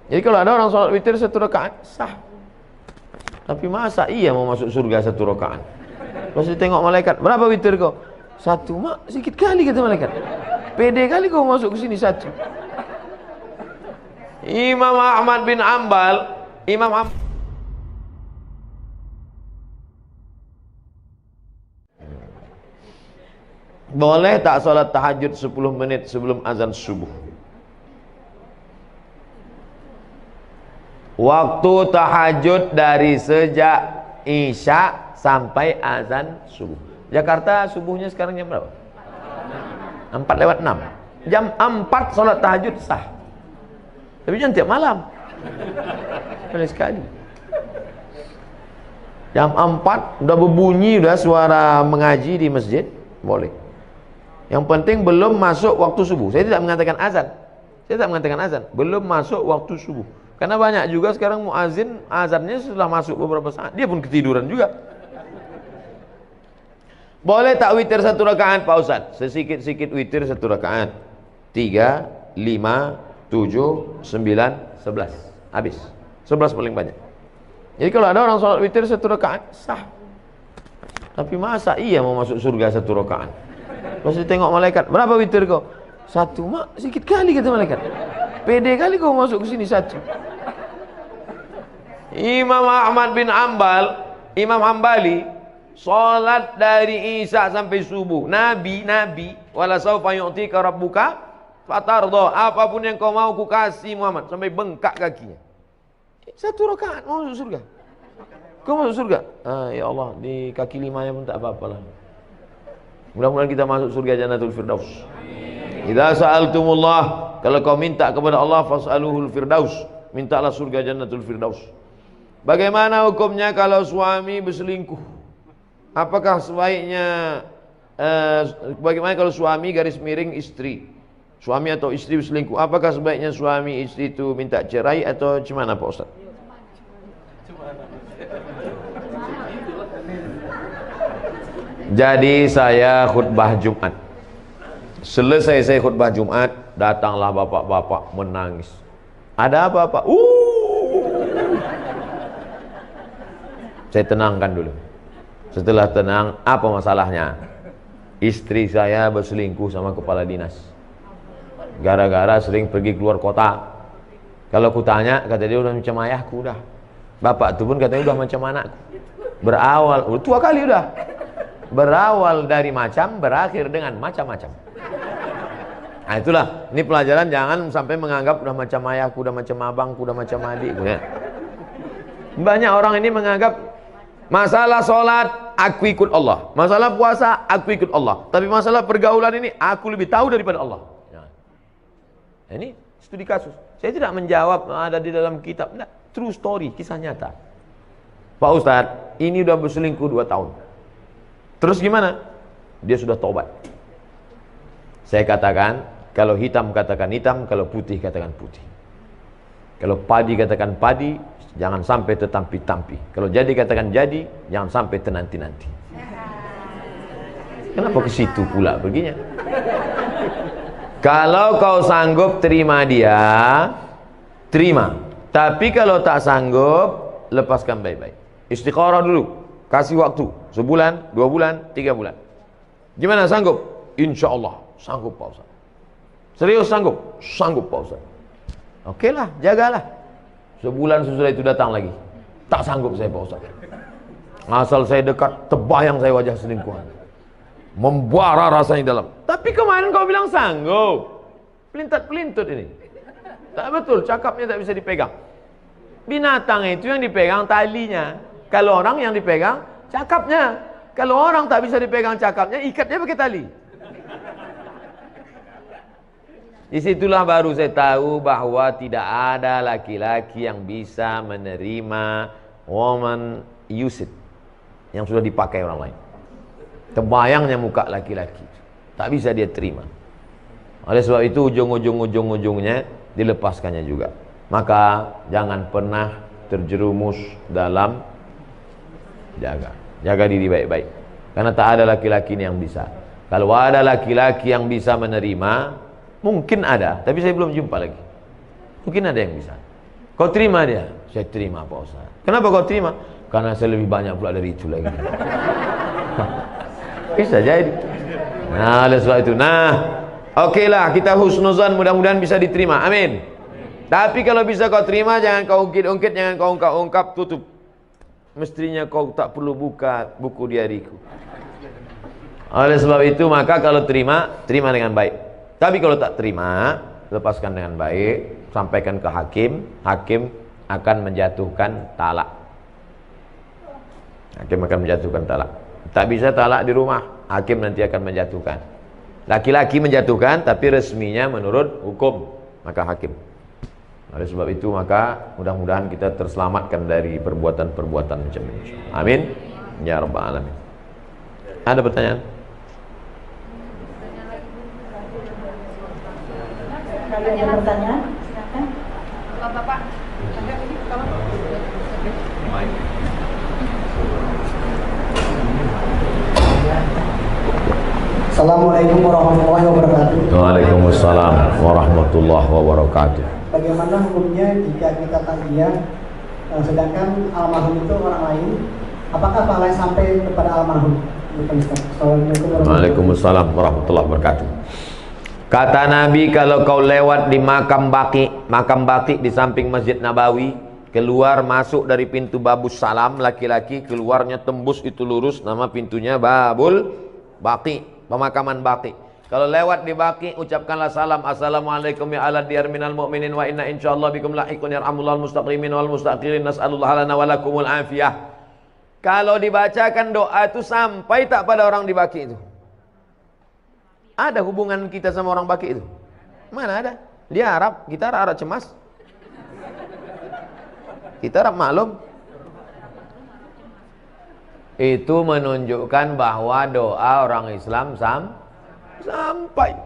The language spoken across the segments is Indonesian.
Jadi kalau ada orang sholat witir 1 rakaat sah. Tapi masa iya mau masuk surga 1 rakaat? Pas ditengok malaikat, berapa witir kau? 1. Mak, sedikit kali kata malaikat. Pede kali kau masuk ke sini 1. Imam Ahmad bin Ambal, boleh tak sholat tahajud 10 menit sebelum azan subuh? Waktu tahajud dari sejak Isya sampai azan subuh. Jakarta subuhnya sekarang jam berapa? 4:06. Jam 4 sholat tahajud sah. Tapi jangan tiap malam. Boleh sekali. Jam 4 udah berbunyi, udah suara mengaji di masjid, boleh. Yang penting belum masuk waktu subuh. Saya tidak mengatakan azan. Belum masuk waktu subuh. Karena banyak juga sekarang muazin azannya setelah masuk beberapa saat, dia pun ketiduran juga. Boleh tak witir 1 rakaat Pak Ustaz? Sesikit-sikit witir 1 rakaat. 3, 5, 7, 9, 11. Habis. 11 paling banyak. Jadi kalau ada orang sholat witir 1 rakaat sah. Tapi masa iya mau masuk surga 1 rakaat? Pas ditengok malaikat, berapa witir kau? 1. Mak, sedikit kali kata malaikat. Pede kali kau masuk ke sini 1. Imam Ahmad bin Ambal, Imam Hambali, sholat dari Isya sampai subuh. Nabi, wala saufa yu'tika rabbuka fatardo, apapun yang kau mau ku kasih Muhammad, sampai bengkak kakinya. 1 rakaat mau masuk surga. Kau masuk surga? Ya Allah, di kaki 5-nya pun tak apa-apa lah. Mudah-mudahan kita masuk surga Jannatul Firdaus. Idza sa'altumullah, kalau kau minta kepada Allah, fas'aluhul firdaus, mintalah surga Jannatul Firdaus. Bagaimana hukumnya kalau suami berselingkuh? Apakah sebaiknya bagaimana kalau suami garis miring istri? Suami atau istri berselingkuh, apakah sebaiknya suami istri itu minta cerai atau gimana Pak Ustaz? Jadi saya khutbah Jumat. Selesai saya khutbah Jumat, datanglah bapak-bapak menangis. Ada apa Pak? Saya tenangkan dulu. Setelah tenang, apa masalahnya? Istri saya berselingkuh sama kepala dinas. Gara-gara sering pergi keluar kota. Kalau ku tanya, kata dia udah macam ayahku udah. Bapak tu pun katanya udah macam anakku. Berawal, tua kali udah. Berawal dari macam, berakhir dengan macam-macam. Nah itulah, ini pelajaran, jangan sampai menganggap udah macam ayahku, udah macam abangku, udah macam adikku ya. Banyak orang ini menganggap masalah sholat, aku ikut Allah. Masalah puasa, aku ikut Allah. Tapi masalah pergaulan ini, aku lebih tahu daripada Allah. Nah, ini studi kasus. Saya tidak menjawab ada di dalam kitab. Tidak, true story, kisah nyata. Pak Ustadz, ini udah berselingkuh 2 tahun. Terus gimana? Dia sudah tobat. Saya katakan, kalau hitam katakan hitam, kalau putih katakan putih. Kalau padi katakan padi, jangan sampai tertampi-tampi. Kalau jadi katakan jadi, jangan sampai tenanti-nanti. Kenapa ke situ pula perginya? Kalau kau sanggup terima dia, terima. Tapi kalau tak sanggup, lepaskan baik-baik. Istikharah dulu. Kasih waktu, sebulan, 2 bulan, 3 bulan. Gimana sanggup? Insya Allah sanggup Pak Ustaz. Serius sanggup? Sanggup Pak Ustaz. Oke lah, jagalah. Sebulan sesudah itu datang lagi. Tak sanggup saya Pak Ustaz. Asal saya dekat, terbayang saya wajah selingkuhan. Membara rasanya dalam. Tapi kemarin kau bilang sanggup. Pelintat-pelintut ini. Tak betul, cakapnya tak bisa dipegang. Binatang itu yang dipegang talinya. Kalau orang yang dipegang cakapnya. Kalau orang tak bisa dipegang cakapnya, ikat dia pakai tali. Disitulah baru saya tahu bahwa tidak ada laki-laki yang bisa menerima woman use it yang sudah dipakai orang lain. Terbayangnya muka laki-laki, tak bisa dia terima. Oleh sebab itu ujung-ujungnya dilepaskannya juga. Maka jangan pernah terjerumus dalam jaga diri baik-baik. Karena tak ada laki-laki yang bisa. Kalau ada laki-laki yang bisa menerima, mungkin ada, tapi saya belum jumpa lagi. Mungkin ada yang bisa. Kau terima dia? Saya terima Pak Ustaz. Kenapa kau terima? Karena saya lebih banyak pula dari itu lagi. Bisa jadi. Nah, oleh sebab itu. Nah, okelah, kita husnuzan, mudah-mudahan bisa diterima. Amin. Tapi kalau bisa kau terima, jangan kau ungkit-ungkit, jangan kau ungkap-ungkap, tutup. Mestinya kau tak perlu buka buku diariku. Oleh sebab itu, maka kalau terima, terima dengan baik. Tapi kalau tak terima, lepaskan dengan baik, sampaikan ke hakim. Hakim akan menjatuhkan talak. Hakim akan menjatuhkan talak. Tak bisa talak di rumah, hakim nanti akan menjatuhkan. Laki-laki menjatuhkan, tapi resminya menurut hukum, maka hakim. Oleh sebab itu, maka mudah-mudahan kita terselamatkan dari perbuatan-perbuatan macam ini. Amin. Ya Rabbal Alamin. Ada pertanyaan? Ada pertanyaan? Silakan. Bapak. Assalamualaikum warahmatullahi wabarakatuh. Waalaikumsalam warahmatullahi wabarakatuh. Bagaimana hukumnya jika kita takziah sedangkan almarhum itu orang lain? Apakah pahala sampai kepada almarhum? Waalaikumsalam warahmatullahi wabarakatuh. Kata Nabi, kalau kau lewat di makam Baqi di samping Masjid Nabawi, keluar masuk dari pintu Babus Salam, laki-laki keluarnya tembus itu lurus, nama pintunya Babul Baqi, pemakaman Baqi. Kalau lewat di Baqi, ucapkanlah salam, assalamualaikum ya ala diyar minal mu'minin wa inna insyaallah bikum lahiqun yarhamullahu al-mustaqimin wal mustaqirin nas'alullah lana wa lakumul afiyah. Kalau dibacakan doa itu sampai tak pada orang di Baqi itu? Ada hubungan kita sama orang Baqi itu? Mana ada? Dia Arab, kita Arab cemas. Kita Arab maklum. Itu menunjukkan bahwa doa orang Islam sampai.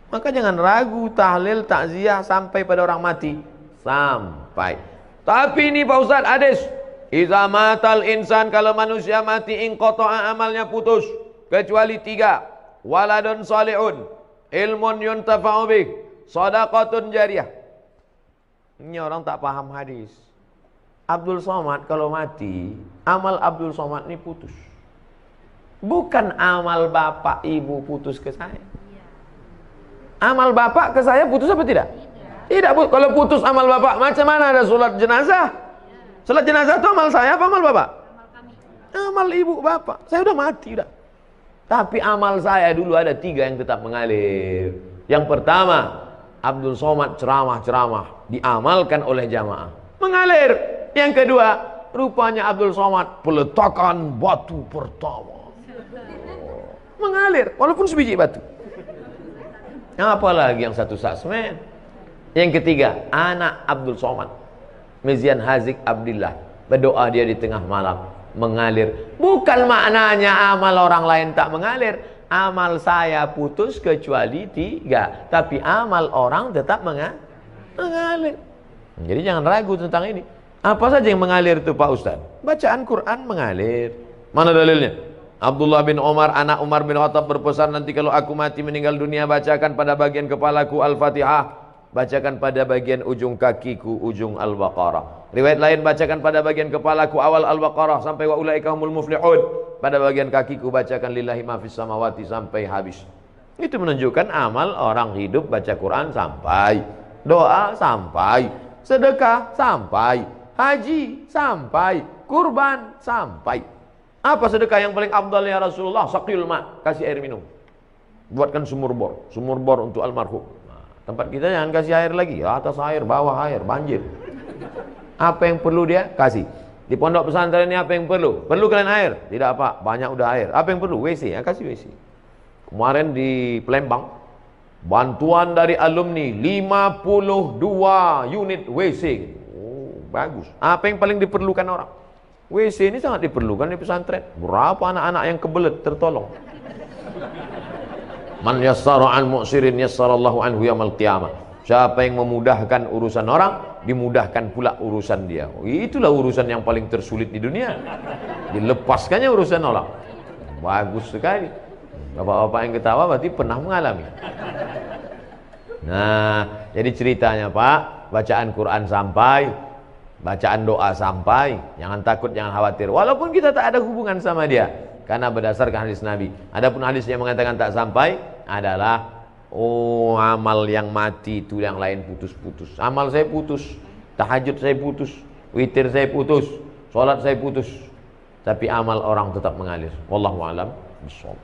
Maka jangan ragu, tahlil, takziah sampai pada orang mati. Sampai. Tapi ini Pak Ustaz, hadis. Iza matal insan, kalau manusia mati, inqata'a amalnya putus. Kecuali 3. Waladun salihun, ilmun yuntafa'u bih, shadaqatun jariyah. Ini orang tak paham hadis. Abdul Somad kalau mati, amal Abdul Somad ini putus. Bukan amal bapak ibu putus ke saya. Amal bapak ke saya putus apa tidak? Tidak. Kalau putus amal bapak, macam mana ada sholat jenazah? Sholat jenazah itu amal saya apa amal bapak? Amal ibu bapak. Saya udah mati udah. Tapi amal saya dulu ada 3 yang tetap mengalir. Yang pertama, Abdul Somad ceramah-ceramah diamalkan oleh jamaah, mengalir. Yang kedua, rupanya Abdul Somad peletakan batu pertama, mengalir walaupun sebiji batu. Apalagi yang satu sasmen. Yang ketiga, anak Abdul Somad, Mizian Hazik Abdillah, berdoa dia di tengah malam, mengalir. Bukan maknanya amal orang lain tak mengalir. Amal saya putus kecuali 3, tapi amal orang tetap mengalir. Jadi jangan ragu tentang ini. Apa saja yang mengalir itu Pak Ustaz? Bacaan Quran mengalir. Mana dalilnya? Abdullah bin Umar, anak Umar bin Khattab berpesan, nanti kalau aku mati meninggal dunia, bacakan pada bagian kepalaku Al-Fatihah, bacakan pada bagian ujung kakiku ujung Al-Baqarah. Riwayat lain, bacakan pada bagian kepalaku awal Al-Baqarah sampai wa ulaika humul muflihun. Pada bagian kakiku bacakan lillahi ma fis samawati sampai habis. Itu menunjukkan amal orang hidup baca Quran sampai, doa sampai, sedekah sampai, haji sampai, kurban sampai. Apa sedekah yang paling afdal ya Rasulullah? Saqil ma, kasih air minum. Buatkan sumur bor untuk almarhum. Tempat kita jangan kasih air lagi, atas air, bawah air, banjir. Apa yang perlu dia? Kasih. Di pondok pesantren ini apa yang perlu? Perlu kalian air? Tidak apa, banyak udah air. Apa yang perlu? WC, ya kasih WC. Kemarin di Palembang, bantuan dari alumni 52 unit WC. Oh, bagus. Apa yang paling diperlukan orang? WC ini sangat diperlukan di pesantren. Berapa anak-anak yang kebelet tertolong? Man yassara an mu'sirin yassarallahu anhu yaumil qiyamah. Siapa yang memudahkan urusan orang, dimudahkan pula urusan dia. Oh, itulah urusan yang paling tersulit di dunia. Dilepaskannya urusan orang. Bagus sekali. Bapak-bapak yang ketawa berarti pernah mengalami. Nah, jadi ceritanya Pak, bacaan Quran sampai, bacaan doa sampai, jangan takut, jangan khawatir. Walaupun kita tak ada hubungan sama dia, karena berdasarkan hadis Nabi. Adapun hadis yang mengatakan tak sampai adalah amal yang mati itu yang lain putus-putus. Amal saya putus, tahajud saya putus, witir saya putus, sholat saya putus, tapi amal orang tetap mengalir. Wallahu a'lam bishawab.